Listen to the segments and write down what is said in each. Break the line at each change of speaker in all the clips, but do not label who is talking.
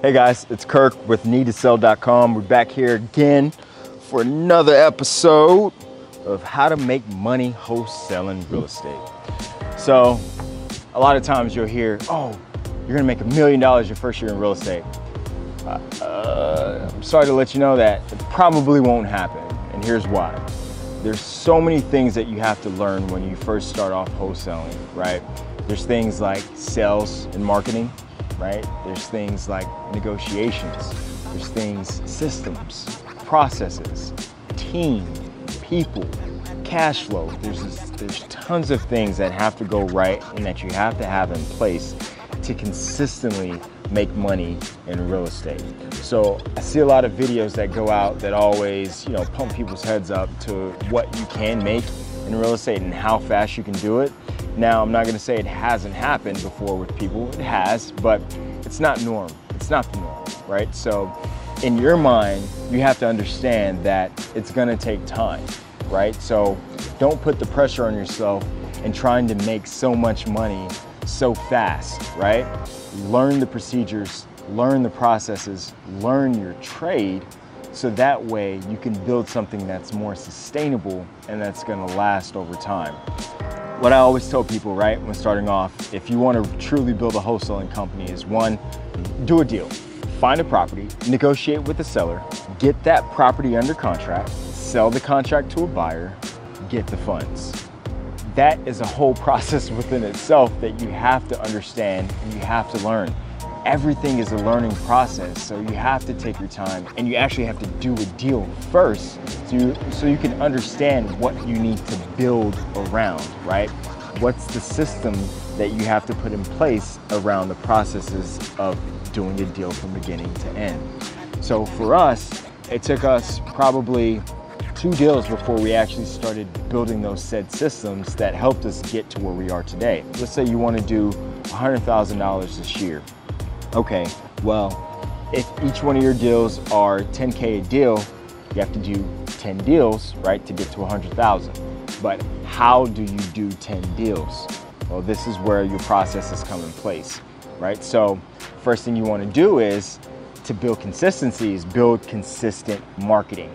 Hey guys, it's Kirk with needtosell.com. We're back here again for another episode of how to make money wholesaling real estate. So a lot of times you'll hear, oh, you're gonna make $1 million your first year in real estate. I'm sorry to let you know that it probably won't happen, and here's why. There's so many things that you have to learn when you first start off wholesaling, right? There's things like sales and marketing, right? There's things like negotiations. There's things, systems, processes, team, people, cash flow. There's tons of things that have to go right and that you have to have in place to consistently make money in real estate. So I see a lot of videos that go out that always, pump people's heads up to what you can make in real estate and how fast you can do it. Now, I'm not gonna say it hasn't happened before with people, it has, but it's not norm. It's not the norm, right? So in your mind, you have to understand that it's gonna take time, right? So don't put the pressure on yourself in trying to make so much money so fast, right? Learn the procedures, learn the processes, learn your trade, so that way you can build something that's more sustainable and that's gonna last over time. What I always tell people, right, when starting off, if you want to truly build a wholesaling company is one, do a deal. Find a property, negotiate with the seller, get that property under contract, sell the contract to a buyer, get the funds. That is a whole process within itself that you have to understand and you have to learn. Everything is a learning process, so you have to take your time and you actually have to do a deal first so you can understand what you need to build around, right? What's the system that you have to put in place around the processes of doing a deal from beginning to end. So for us, it took us probably 2 deals before we actually started building those said systems that helped us get to where we are today. Let's say you want to do $100,000 this year. Okay, well, if each one of your deals are 10K a deal, you have to do 10 deals, right, to get to 100,000. But how do you do 10 deals? Well, this is where your processes come in place, right? So first thing you want to do is to build consistency is build consistent marketing.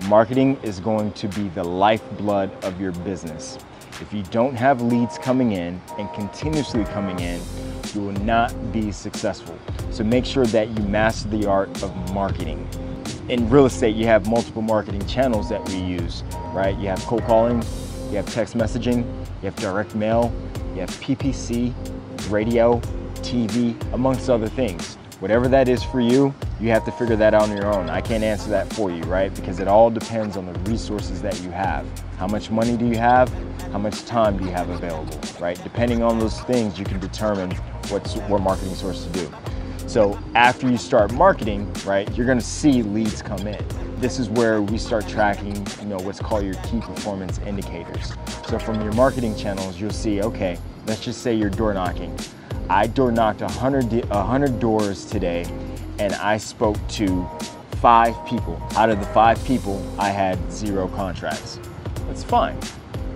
Marketing is going to be the lifeblood of your business. If you don't have leads coming in and continuously coming in, you will not be successful. So make sure that you master the art of marketing. In real estate, you have multiple marketing channels that we use, right? You have cold calling, you have text messaging, you have direct mail, you have PPC, radio, TV, amongst other things. Whatever that is for you, you have to figure that out on your own. I can't answer that for you, right? Because it all depends on the resources that you have. How much money do you have? How much time do you have available, right? Depending on those things, you can determine what marketing source to do. So after you start marketing, right, you're gonna see leads come in. This is where we start tracking, what's called your key performance indicators. So from your marketing channels, you'll see, okay, let's just say you're door knocking. I door knocked 100 doors today, and I spoke to 5 people. Out of the 5 people, I had 0 contracts. That's fine.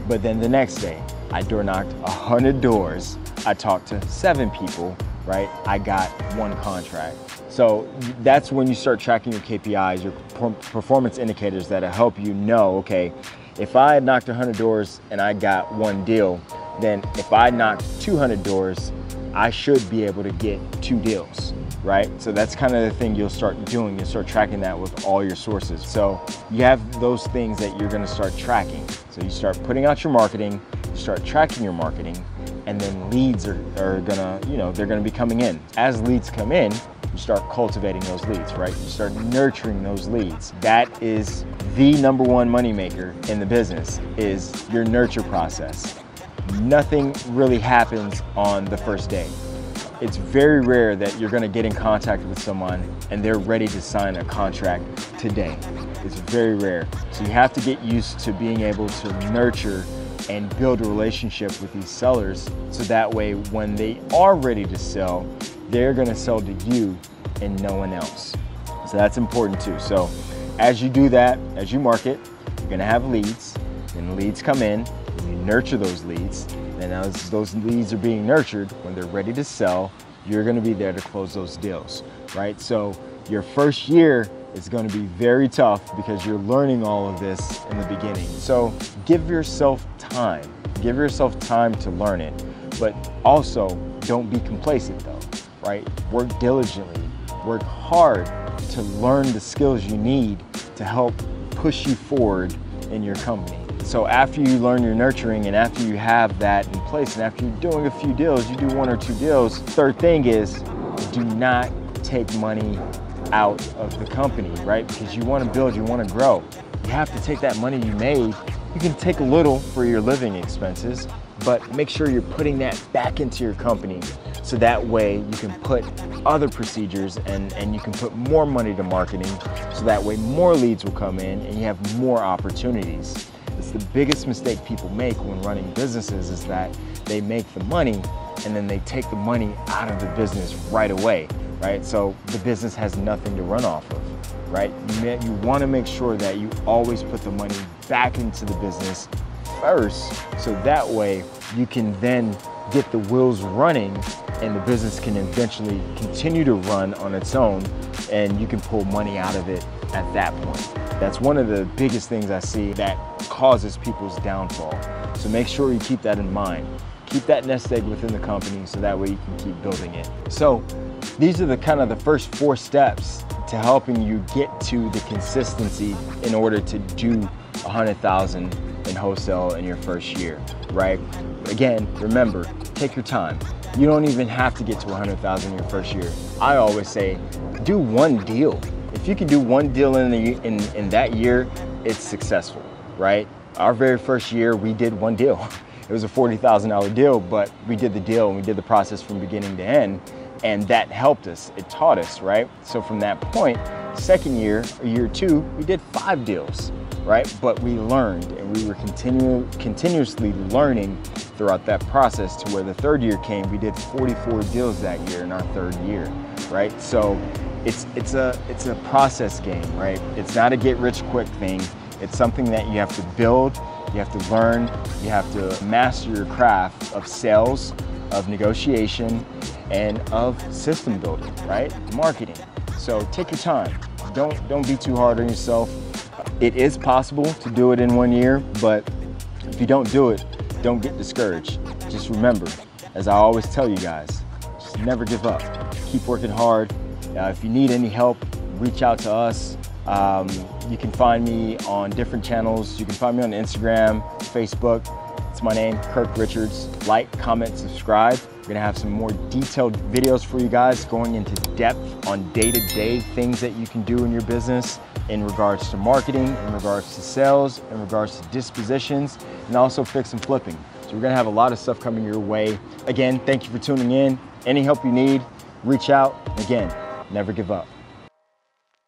But then the next day, I door knocked 100 doors. I talked to 7 people, right? I got 1 contract. So that's when you start tracking your KPIs, your performance indicators that'll help you know, okay, if I knocked 100 doors and I got 1 deal, then if I knocked 200 doors, I should be able to get 2 deals, right? So that's kind of the thing you'll start doing. You'll start tracking that with all your sources. So you have those things that you're gonna start tracking. So you start putting out your marketing, you start tracking your marketing, and then leads are gonna, they're gonna be coming in. As leads come in, you start cultivating those leads, right? You start nurturing those leads. That is the #1 moneymaker in the business, is your nurture process. Nothing really happens on the first day. It's very rare that you're gonna get in contact with someone and they're ready to sign a contract today. It's very rare. So you have to get used to being able to nurture and build a relationship with these sellers, so that way when they are ready to sell, they're gonna sell to you and no one else. So that's important too. So as you do that, as you market, you're gonna have leads, and leads come in, and you nurture those leads, and as those leads are being nurtured, when they're ready to sell, you're gonna be there to close those deals. right? So your first year is going to be very tough because you're learning all of this in the beginning. So give yourself time. Give yourself time to learn it, but also don't be complacent though, right? Work diligently, work hard to learn the skills you need to help push you forward in your company. So after you learn your nurturing and after you have that in place and after you're doing a few deals, you do 1 or 2 deals, third thing is do not take money out of the company, right? Because you want to build, you want to grow. You have to take that money you made. You can take a little for your living expenses, but make sure you're putting that back into your company so that way you can put other procedures and you can put more money to marketing so that way more leads will come in and you have more opportunities. It's the biggest mistake people make when running businesses is that they make the money and then they take the money out of the business right away, right? So the business has nothing to run off of, right? You want to make sure that you always put the money back into the business first, so that way you can then get the wheels running and the business can eventually continue to run on its own and you can pull money out of it at that point. That's one of the biggest things I see that causes people's downfall. So make sure you keep that in mind. Keep that nest egg within the company so that way you can keep building it. So these are the kind of the first 4 steps to helping you get to the consistency in order to do 100,000 in wholesale in your first year, right? Again, remember, take your time. You don't even have to get to 100,000 in your first year. I always say, do 1 deal. If you can do 1 deal in that year, it's successful, right? Our very first year, we did 1 deal. It was a $40,000 deal, but we did the deal and we did the process from beginning to end, and that helped us. It taught us, right? So from that point, second year, or year 2, we did 5 deals, right? But we learned and we were continuously learning throughout that process to where the third year came, we did 44 deals that year in our third year, right? So it's a process game, right? It's not a get rich quick thing. It's something that you have to build, you have to learn, you have to master your craft of sales, of negotiation, and of system building, right? Marketing. So take your time. Don't be too hard on yourself. It is possible to do it in 1 year, but if you don't do it, don't get discouraged. Just remember, as I always tell you guys, just never give up. Keep working hard. If you need any help, reach out to us. You can find me on different channels. You can find me on Instagram, Facebook. It's my name, Kirk Richards. Like, comment, subscribe. We're gonna have some more detailed videos for you guys going into depth on day-to-day things that you can do in your business in regards to marketing, in regards to sales, in regards to dispositions, and also fix and flipping. So we're gonna have a lot of stuff coming your way. Again, thank you for tuning in. Any help you need, reach out. Again, never give up.